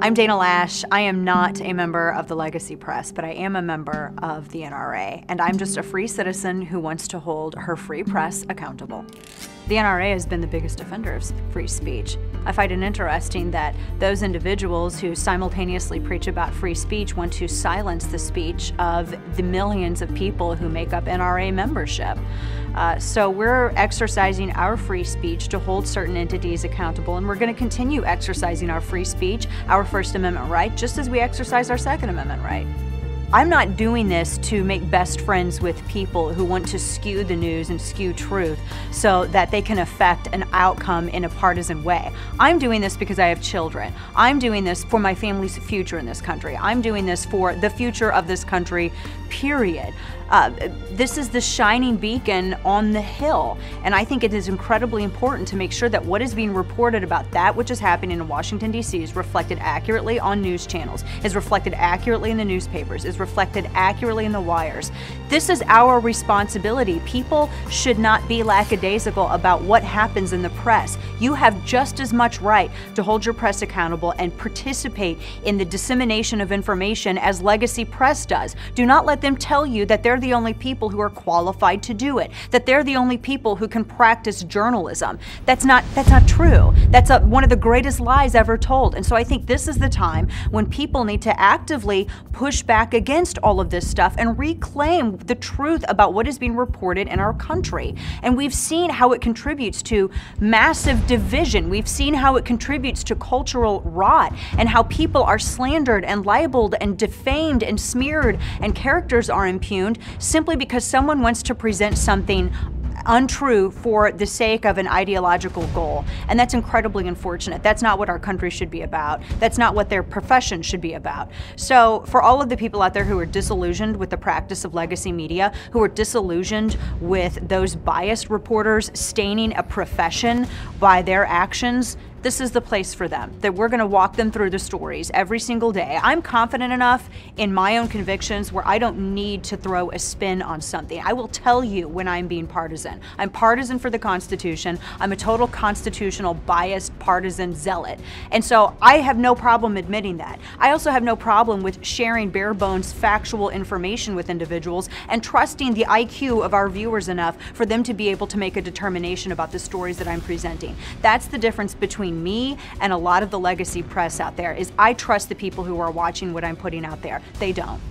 I'm Dana Loesch. I am not a member of the Legacy Press, but I am a member of the NRA, and I'm just a free citizen who wants to hold her free press accountable. The NRA has been the biggest offender of free speech. I find it interesting that those individuals who simultaneously preach about free speech want to silence the speech of the millions of people who make up NRA membership. So we're exercising our free speech to hold certain entities accountable, and we're going to continue exercising our free speech, our First Amendment right, just as we exercise our Second Amendment right. I'm not doing this to make best friends with people who want to skew the news and skew truth so that they can affect an outcome in a partisan way. I'm doing this because I have children. I'm doing this for my family's future in this country. I'm doing this for the future of this country, period. This is the shining beacon on the hill, and I think it is incredibly important to make sure that what is being reported about that which is happening in Washington, D.C. is reflected accurately on news channels, is reflected accurately in the newspapers, is reflected accurately in the wires. This is our responsibility. People should not be lackadaisical about what happens in the press. You have just as much right to hold your press accountable and participate in the dissemination of information as Legacy Press does. Do not let them tell you that they're the only people who are qualified to do it, that they're the only people who can practice journalism. That's not true. That's one of the greatest lies ever told. And so I think this is the time when people need to actively push back against all of this stuff and reclaim the truth about what is being reported in our country. And we've seen how it contributes to massive division. We've seen how it contributes to cultural rot and how people are slandered and libeled and defamed and smeared and characters are impugned simply because someone wants to present something untrue for the sake of an ideological goal. And that's incredibly unfortunate. That's not what our country should be about. That's not what their profession should be about. So for all of the people out there who are disillusioned with the practice of legacy media, who are disillusioned with those biased reporters staining a profession by their actions, this is the place for them, that we're going to walk them through the stories every single day. I'm confident enough in my own convictions where I don't need to throw a spin on something. I will tell you when I'm being partisan. I'm partisan for the Constitution. I'm a total constitutional biased partisan zealot. And so I have no problem admitting that. I also have no problem with sharing bare bones factual information with individuals and trusting the IQ of our viewers enough for them to be able to make a determination about the stories that I'm presenting. That's the difference between me and a lot of the legacy press out there, is I trust the people who are watching what I'm putting out there. They don't.